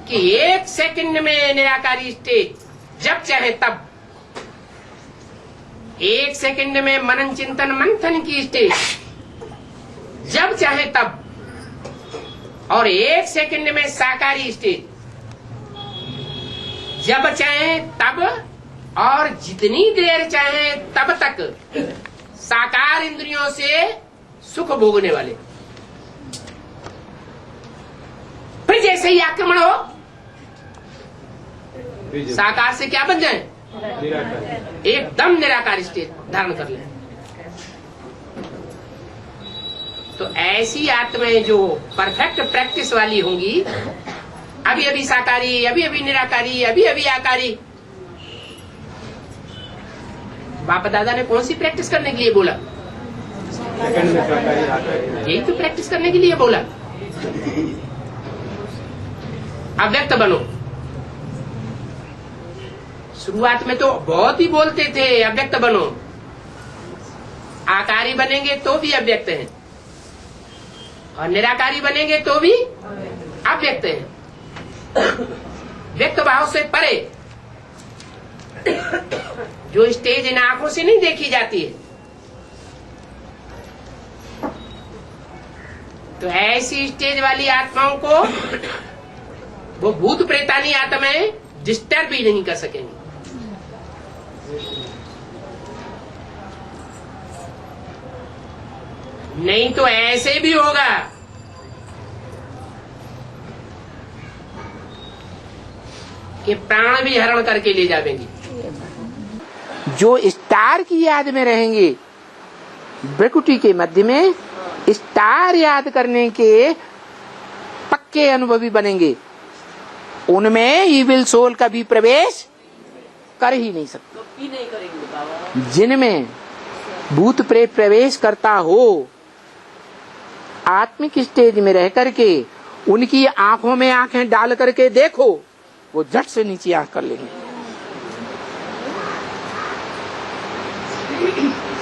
कि 1 सेकंड में निराकारी स्टेज, जब चाहे तब, 1 सेकंड में मनन चिंतन मंथन की स्टेज, जब चाहे तब, और 1 सेकंड में साकारी स्टेज, जब चाहे तब और जितनी देर चाहे तब तक साकार इंद्रियों से सुख भोगने वाले। फिर जैसे ही आक्रमण हो साकार से क्या बन जाए, एकदम निराकार स्टेट धारण कर ले। तो ऐसी आत्माएं जो परफेक्ट प्रैक्टिस वाली होंगी, अभी अभी साकारी, अभी अभी निराकारी, अभी अभी आकारी। बाप दादा ने कौन सी प्रैक्टिस करने के लिए बोला? यही तो प्रैक्टिस करने के लिए बोला। अव्यक्त बनो। शुरुआत में तो बहुत ही बोलते थे अव्यक्त बनो, आकारी बनेंगे तो भी अव्यक्त है और निराकारी बनेंगे तो भी अव्यक्त है। व्यक्त भाव से परे जो स्टेज इन आंखों से नहीं देखी जाती है, तो ऐसी स्टेज वाली आत्माओं को वो भूत प्रेतानी आत्माएं डिस्टर्ब भी नहीं कर सकेंगी। नहीं तो ऐसे भी होगा कि प्राण भी हरण करके ले जाएंगी। जो स्टार की याद में रहेंगे, भ्रकुटी के मध्य में स्टार याद करने के पक्के अनुभवी बनेंगे, उनमें इविल सोल कभी प्रवेश कर ही नहीं सकते। जिनमें भूत प्रेत प्रवेश करता हो, आत्मिक स्टेज में रह करके उनकी आंखों में आंखें डाल करके देखो, वो झट से नीचे आंख कर लेंगे।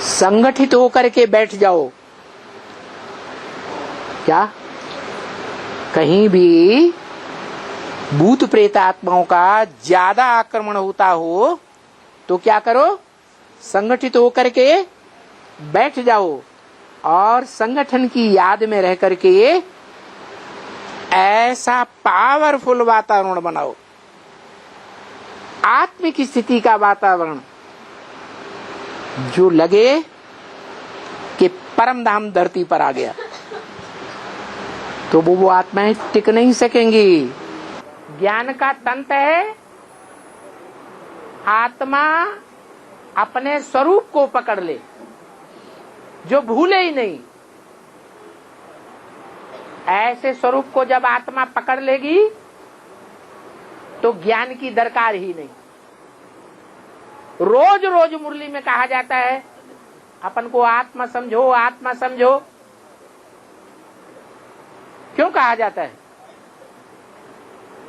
संगठित होकर के बैठ जाओ। क्या कहीं भी भूत प्रेत आत्माओं का ज्यादा आक्रमण होता हो तो क्या करो, संगठित होकर के बैठ जाओ और संगठन की याद में रह करके ऐसा पावरफुल वातावरण बनाओ, आत्मिक स्थिति का वातावरण, जो लगे कि परम धाम धरती पर आ गया। तो वो आत्माएं टिक नहीं सकेंगी। ज्ञान का तंत्र है, आत्मा अपने स्वरूप को पकड़ ले, जो भूले ही नहीं। ऐसे स्वरूप को जब आत्मा पकड़ लेगी तो ज्ञान की दरकार ही नहीं। रोज रोज मुरली में कहा जाता है अपन को आत्मा समझो, आत्मा समझो। क्यों कहा जाता है?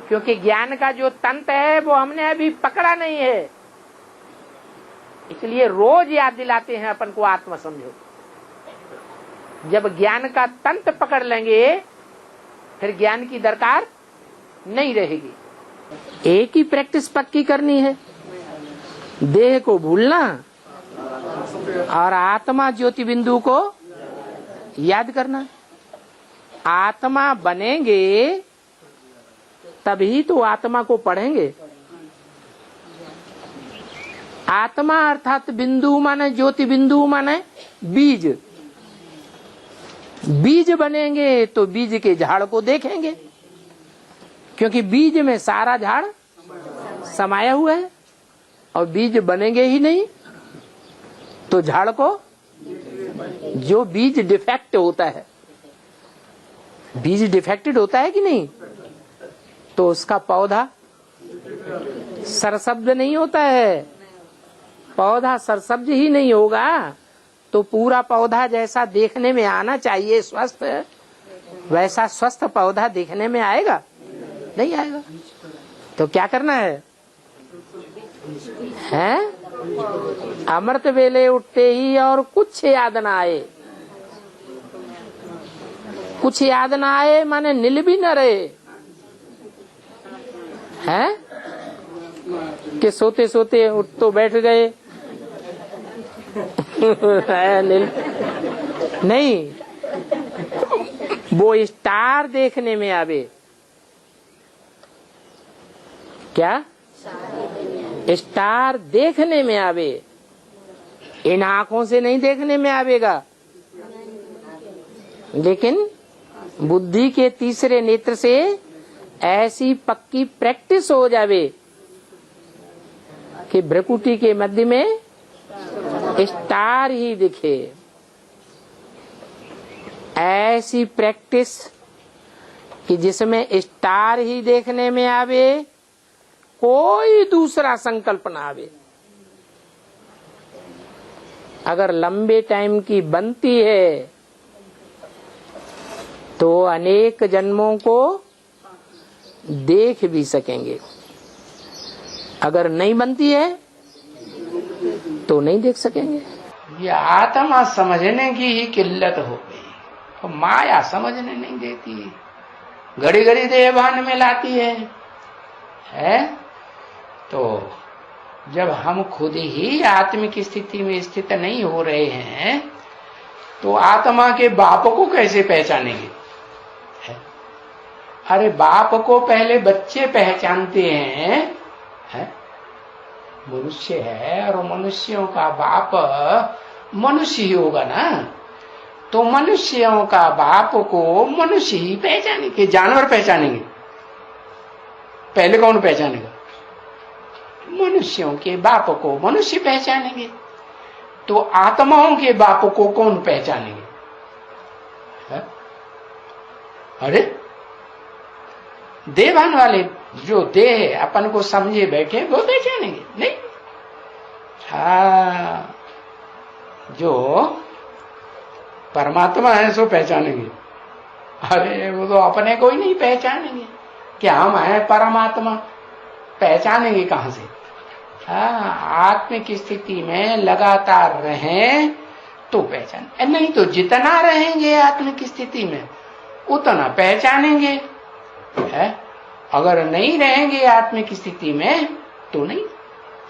क्योंकि ज्ञान का जो तंत्र है वो हमने अभी पकड़ा नहीं है, इसलिए रोज याद दिलाते हैं अपन को आत्मा समझो। जब ज्ञान का तंत्र पकड़ लेंगे फिर ज्ञान की दरकार नहीं रहेगी। एक ही प्रैक्टिस पक्की करनी है, देह को भूलना और आत्मा ज्योति बिंदु को याद करना। आत्मा बनेंगे तभी तो आत्मा को पढ़ेंगे। आत्मा अर्थात बिंदु माने ज्योति बिंदु माने बीज। बीज बनेंगे तो बीज के झाड़ को देखेंगे, क्योंकि बीज में सारा झाड़ समाया हुआ है। और बीज बनेंगे ही नहीं तो झाड़ को, जो बीज डिफेक्ट होता है, बीज डिफेक्टेड होता है कि नहीं, तो उसका पौधा सरसब्ज नहीं होता है। पौधा सरसब्ज ही नहीं होगा तो पूरा पौधा जैसा देखने में आना चाहिए स्वस्थ, वैसा स्वस्थ पौधा देखने में आएगा? नहीं आएगा। तो क्या करना है? अमृत वेले उठते ही और कुछ याद ना आए, कुछ याद ना आए माने नील भी न रहे हैं कि सोते सोते उठ तो बैठ गए। नहीं, वो स्टार देखने में आवे। क्या स्टार देखने में आवे, इन आंखों से नहीं देखने में आवेगा, लेकिन बुद्धि के तीसरे नेत्र से ऐसी पक्की प्रैक्टिस हो जावे कि भ्रकुटी के मध्य में स्टार ही दिखे। ऐसी प्रैक्टिस कि जिसमें स्टार ही देखने में आवे, कोई दूसरा संकल्प ना आवे। अगर लंबे टाइम की बनती है तो अनेक जन्मों को देख भी सकेंगे, अगर नहीं बनती है तो नहीं देख सकेंगे। ये आत्मा समझने की ही किल्लत हो गई, तो माया समझने नहीं देती, घड़ी घड़ी देहभान में लाती है? तो जब हम खुद ही आत्मिक स्थिति में स्थित नहीं हो रहे हैं तो आत्मा के बाप को कैसे पहचानेंगे? अरे बाप को पहले बच्चे पहचानते हैं, मनुष्य है और मनुष्यों का बाप मनुष्य ही होगा ना, तो मनुष्यों का बाप को मनुष्य ही पहचानेंगे, जानवर पहचानेंगे? पहले कौन पहचानेगा? मनुष्यों के बाप को मनुष्य पहचानेंगे, तो आत्माओं के बाप को कौन पहचानेंगे? अरे देवान वाले जो देह अपन को समझे बैठे वो पहचानेंगे नहीं? हाँ, जो परमात्मा है सो पहचानेंगे। अरे वो तो अपने को ही नहीं पहचानेंगे कि हम हैं परमात्मा, पहचानेंगे कहां से? हाँ, आत्मिक स्थिति में लगातार रहें तो पहचान, नहीं तो जितना रहेंगे आत्मिक स्थिति में उतना पहचानेंगे, है? अगर नहीं रहेंगे आत्मिक स्थिति में तो नहीं।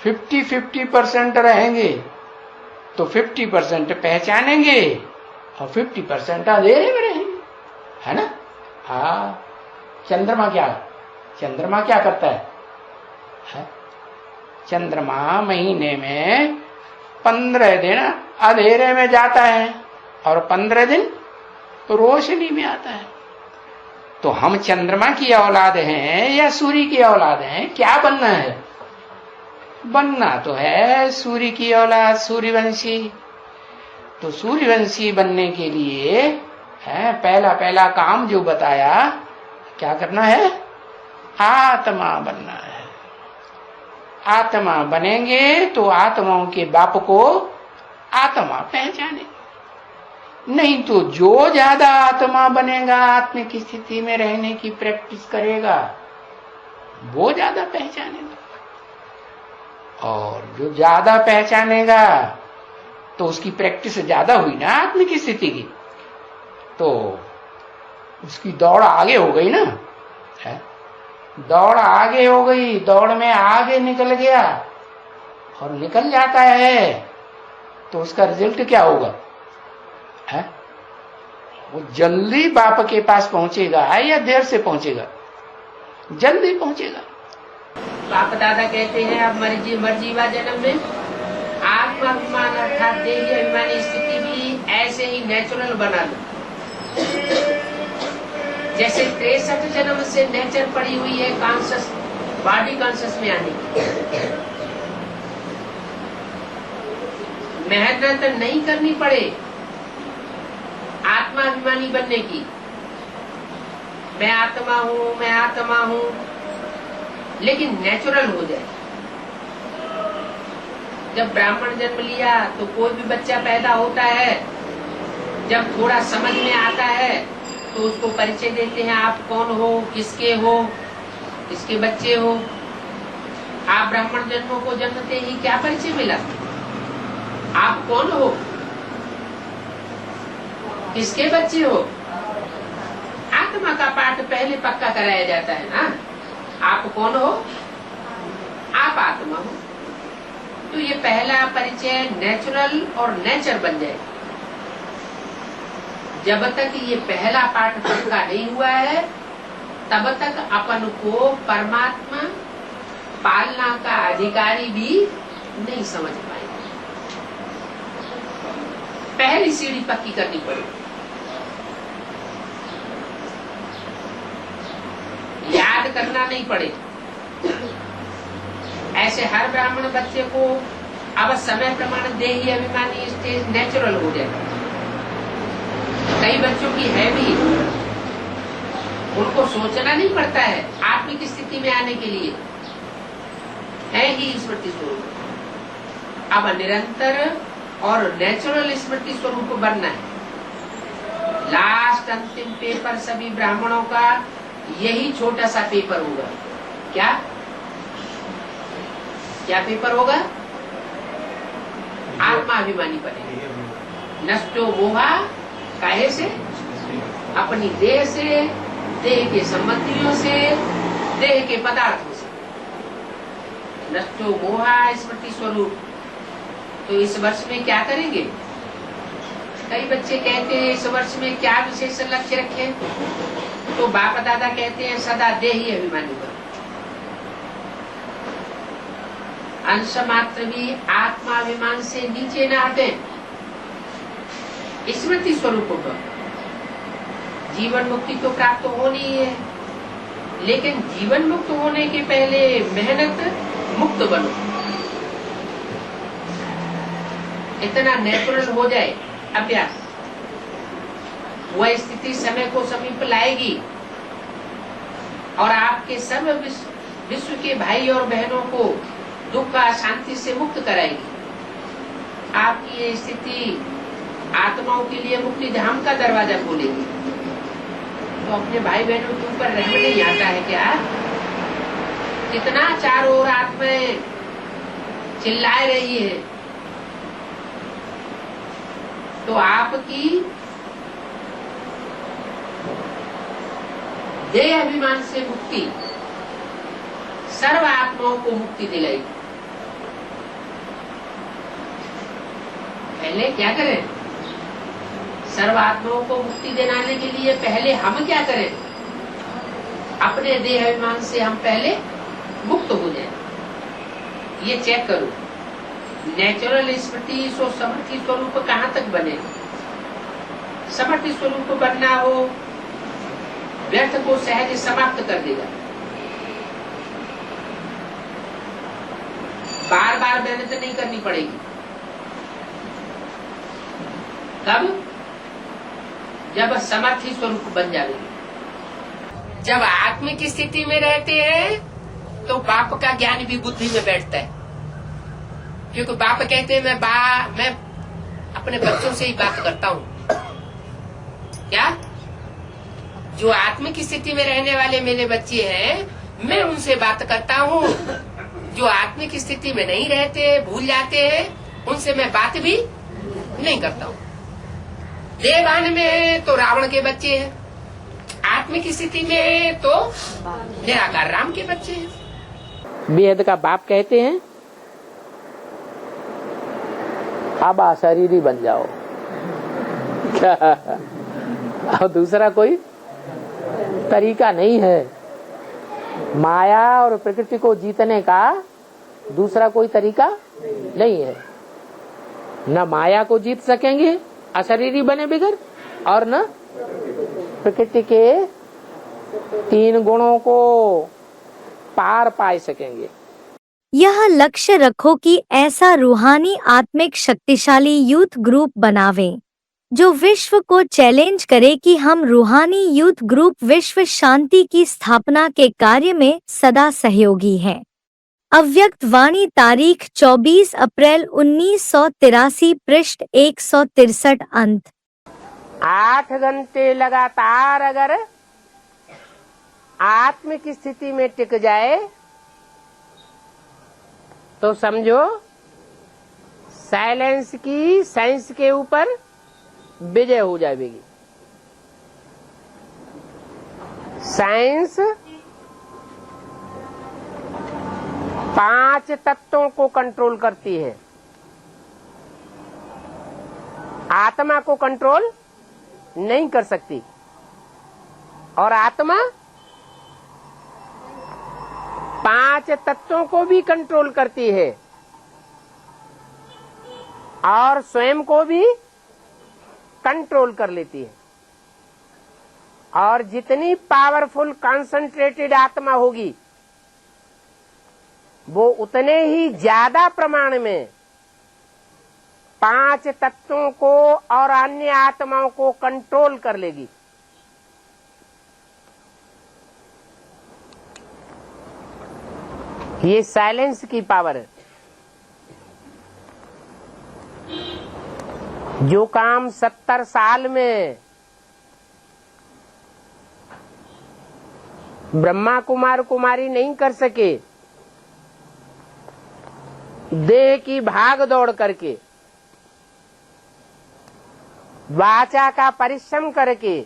50-50% रहेंगे तो 50% पहचानेंगे और 50% अंधेरे में रहेंगे, है ना? हाँ, चंद्रमा क्या करता है? चंद्रमा महीने में 15 दिन अंधेरे में जाता है और 15 दिन रोशनी में आता है। तो हम चंद्रमा की औलाद हैं या सूर्य की औलाद हैं? क्या बनना है? बनना तो है सूर्य की औलाद, सूर्यवंशी। तो सूर्यवंशी बनने के लिए है पहला काम जो बताया, क्या करना है? आत्मा बनना है। आत्मा बनेंगे तो आत्माओं के बाप को आत्मा पहचाने, नहीं तो जो ज्यादा आत्मा बनेगा, आत्मिक स्थिति में रहने की प्रैक्टिस करेगा, वो ज्यादा पहचानेगा। और जो ज्यादा पहचानेगा तो उसकी प्रैक्टिस ज्यादा हुई ना आत्मिक स्थिति की, तो उसकी दौड़ आगे हो गई ना, है? दौड़ आगे हो गई, दौड़ में आगे निकल गया और निकल जाता है तो उसका रिजल्ट क्या होगा? है? वो जल्दी बाप के पास पहुंचेगा या देर से पहुंचेगा? जल्दी पहुंचेगा। बाप दादा कहते हैं अब मर्जीवा जन्म में आत्माभिमान अर्थात देही अभिमानी स्थिति भी ऐसे ही नेचुरल बना लो, जैसे 63 जन्म से नेचर पड़ी हुई है कॉन्शियस बॉडी कॉन्शियस में आने की। मेहनत नहीं करनी पड़े आत्माभिमानी बनने की, मैं आत्मा हूं, लेकिन नेचुरल हो जाए। जब ब्राह्मण जन्म लिया तो कोई भी बच्चा पैदा होता है, जब थोड़ा समझ में आता है तो उसको परिचय देते हैं, आप कौन हो, किसके हो, किसके बच्चे हो। आप ब्राह्मण जन्मों को जन्मते ही क्या परिचय मिला? आप कौन हो, किसके बच्चे हो? आत्मा का पाठ पहले पक्का कराया जाता है ना। आप कौन हो? आप आत्मा हो। तो ये पहला परिचय नेचुरल और नेचर बन जाए। जब तक ये पहला पाठ पक्का नहीं हुआ है तब तक अपन को परमात्मा पालना का अधिकारी भी नहीं समझ पाएगा। पहली सीढ़ी पक्की करनी पड़ेगी। याद करना नहीं पड़ेगा। ऐसे हर ब्राह्मण बच्चे को अब समय प्रमाण देही अभिमानी स्टेज नेचुरल हो जाएगा। कई बच्चों की है भी, उनको सोचना नहीं पड़ता है आत्मिक स्थिति में आने के लिए, है ही स्मृति स्वरूप। अब निरंतर और नेचुरल स्मृति स्वरूप बनना है। लास्ट अंतिम पेपर सभी ब्राह्मणों का यही छोटा सा पेपर होगा। क्या क्या पेपर होगा? आत्माभिमानी बने। नष्टो मोहा काहे से? अपनी देह से, देह के संबंधियों से, देह के पदार्थों से। नष्टो मोहा स्मृति स्वरूप। तो इस वर्ष में क्या करेंगे? कई बच्चे कहते हैं इस वर्ष में क्या विशेष लक्ष्य रखें? तो बाप दादा कहते हैं सदा देही अभिमानी बनो। अंश मात्र भी आत्माभिमान से नीचे न हटे, स्मृति स्वरूप बनो। जीवन मुक्ति तो प्राप्त होनी ही है, लेकिन जीवन मुक्त होने के पहले मेहनत मुक्त बनो। इतना नेचुरल हो जाए अभ्यास, वह स्थिति समय को समीप लाएगी और आपके सब विश्व के भाई और बहनों को दुख का शांति से मुक्त कराएगी। आपकी ये स्थिति आत्माओं के लिए मुक्ति धाम का दरवाजा खोलेगी। तो अपने भाई बहनों के ऊपर रहम नहीं आता है क्या? कितना चारों ओर आत्माएं चिल्ला रही है, तो आपकी देह अभिमान से मुक्ति सर्व आत्माओं को मुक्ति दिलाएगी। पहले क्या करें? सर्व आत्माओं को मुक्ति दिलाने के लिए पहले हम क्या करें? अपने देह अभिमान से हम पहले मुक्त हो जाए। ये चेक करो, नेचुरल स्मृति सो समर्थि स्वरूप कहाँ तक बने? समर्थि स्वरूप बनना हो, व्यर्थ को सहज समाप्त कर देगा। बार बार मेहनत नहीं करनी पड़ेगी। कब? जब समर्थी स्वरूप बन जाएगी। जब आत्मिक स्थिति में रहते हैं तो बाप का ज्ञान भी बुद्धि में बैठता है, क्योंकि बाप कहते हैं मैं अपने बच्चों से ही बात करता हूँ। क्या? जो आत्मिक स्थिति में रहने वाले मेरे बच्चे हैं, मैं उनसे बात करता हूँ। जो आत्मिक स्थिति में नहीं रहते, भूल जाते हैं, उनसे मैं बात भी नहीं करता हूँ। देवान में तो रावण के बच्चे हैं, आत्मिक स्थिति में तो निराकार राम के बच्चे हैं। बेहद का बाप कहते हैं अब अशरीरी बन जाओ। और दूसरा कोई तरीका नहीं है। माया और प्रकृति को जीतने का दूसरा कोई तरीका नहीं है। न माया को जीत सकेंगे अशरीरी बने बिगर, और न प्रकृति के 3 गुणों को पार पा सकेंगे। यह लक्ष्य रखो कि ऐसा रूहानी आत्मिक शक्तिशाली यूथ ग्रुप बनावें जो विश्व को चैलेंज करे कि हम रूहानी यूथ ग्रुप विश्व शांति की स्थापना के कार्य में सदा सहयोगी हैं। अव्यक्त वाणी तारीख 24 अप्रैल 1983 पृष्ठ 163 अंत। 8 घंटे लगातार अगर आत्मिक स्थिति में टिक जाए तो समझो साइलेंस की साइंस के ऊपर विजय हो जाएगी। साइंस 5 तत्वों को कंट्रोल करती है, आत्मा को कंट्रोल नहीं कर सकती। और आत्मा 5 तत्वों को भी कंट्रोल करती है और स्वयं को भी कंट्रोल कर लेती है। और जितनी पावरफुल कंसंट्रेटेड आत्मा होगी वो उतने ही ज्यादा प्रमाण में 5 तत्वों को और अन्य आत्माओं को कंट्रोल कर लेगी। ये साइलेंस की पावर है। जो काम 70 साल में ब्रह्मा कुमार कुमारी नहीं कर सके, देह की भाग दौड़ करके, वाचा का परिश्रम करके,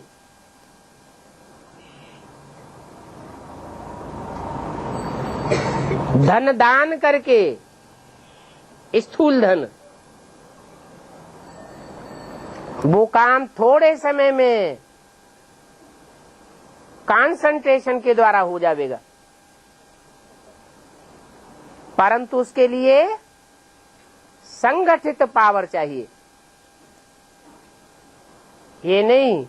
धन दान करके, स्थूल धन, वो काम थोड़े समय में कंसंट्रेशन के द्वारा हो जाएगा। परंतु उसके लिए संगठित पावर चाहिए। ये नहीं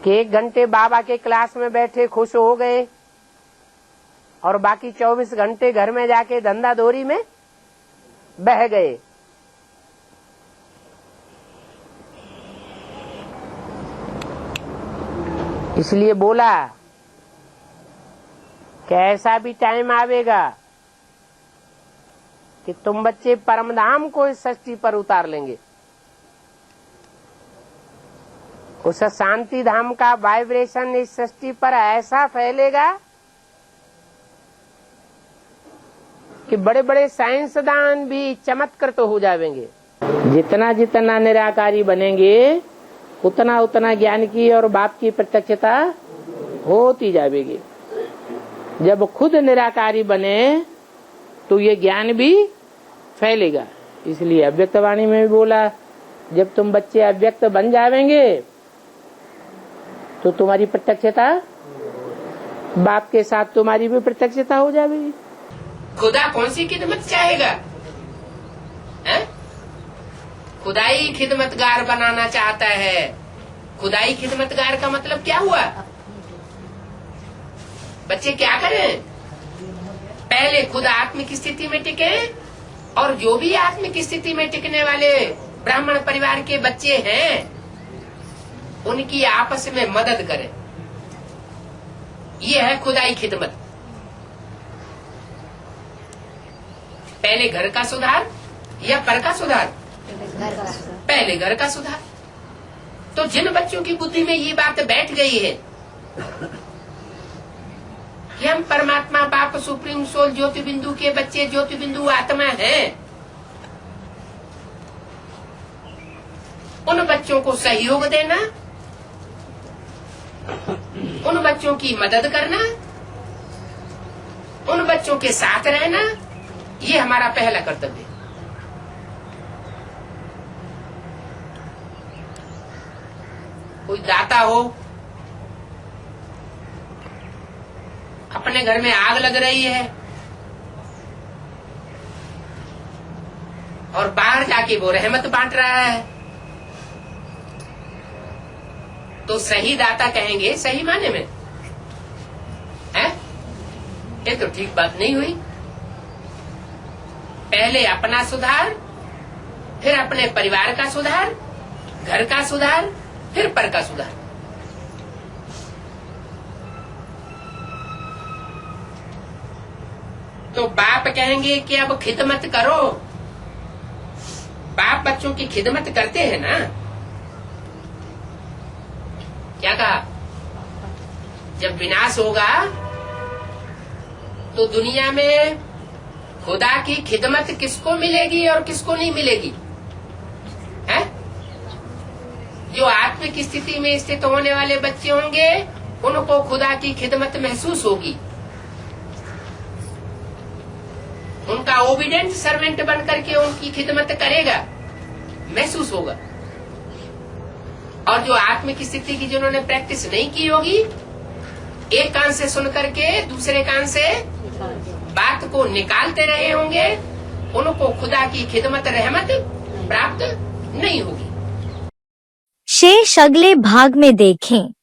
कि 1 घंटे बाबा के क्लास में बैठे खुश हो गए और बाकी 24 घंटे घर में जाके धंधा दौरी में बह गए। इसलिए बोला कि ऐसा भी टाइम आवेगा कि तुम बच्चे परमधाम को इस सृष्टि पर उतार लेंगे। उस शांति धाम का वाइब्रेशन इस सृष्टि पर ऐसा फैलेगा कि बड़े बड़े साइंसदान भी चमत्कृत हो जाएंगे। जितना जितना निराकारी बनेंगे उतना उतना ज्ञान की और बाप की प्रत्यक्षता होती जाएगी। जब खुद निराकारी बने तो ये ज्ञान भी फैलेगा। इसलिए अव्यक्त वाणी में भी बोला, जब तुम बच्चे अव्यक्त बन जाएंगे तो तुम्हारी प्रत्यक्षता, बाप के साथ तुम्हारी भी प्रत्यक्षता हो जाएगी। खुदा कौन सी खिदमत चाहेगा? खुदाई खिदमतगार बनाना चाहता है। खुदाई खिदमतगार का मतलब क्या हुआ? बच्चे क्या करें? पहले खुद आत्मिक स्थिति में टिके और जो भी आत्मिक स्थिति में टिकने वाले ब्राह्मण परिवार के बच्चे हैं उनकी आपस में मदद करें। ये है खुदाई खिदमत। पहले घर का सुधार या पर का सुधार? पहले घर का सुधार। तो जिन बच्चों की बुद्धि में ये बात बैठ गई है कि हम परमात्मा बाप सुप्रीम सोल ज्योति बिंदु के बच्चे, ज्योति बिंदु आत्मा हैं, उन बच्चों को सहयोग देना, उन बच्चों की मदद करना, उन बच्चों के साथ रहना, ये हमारा पहला कर्तव्य है। कोई दाता हो, अपने घर में आग लग रही है और बाहर जाके वो रहमत बांट रहा है, तो सही दाता कहेंगे सही माने में है? ये तो ठीक बात नहीं हुई। पहले अपना सुधार, फिर अपने परिवार का सुधार, घर का सुधार, फिर पर का सुधार। तो बाप कहेंगे कि अब खिदमत करो। बाप बच्चों की खिदमत करते हैं ना। क्या कहा? जब विनाश होगा तो दुनिया में खुदा की खिदमत किसको मिलेगी और किसको नहीं मिलेगी? है? जो आत्मिक स्थिति में स्थित होने वाले बच्चे होंगे उनको खुदा की खिदमत महसूस होगी। उनका ओबीडेंट सर्वेंट बनकर के उनकी खिदमत करेगा, महसूस होगा। और जो आत्मिक स्थिति की जिन्होंने प्रैक्टिस नहीं की होगी एक कान से सुन करके दूसरे कान से बात को निकालते रहे होंगे, उनको खुदा की खिदमत रहमत प्राप्त नहीं होगी। शेष अगले भाग में देखें।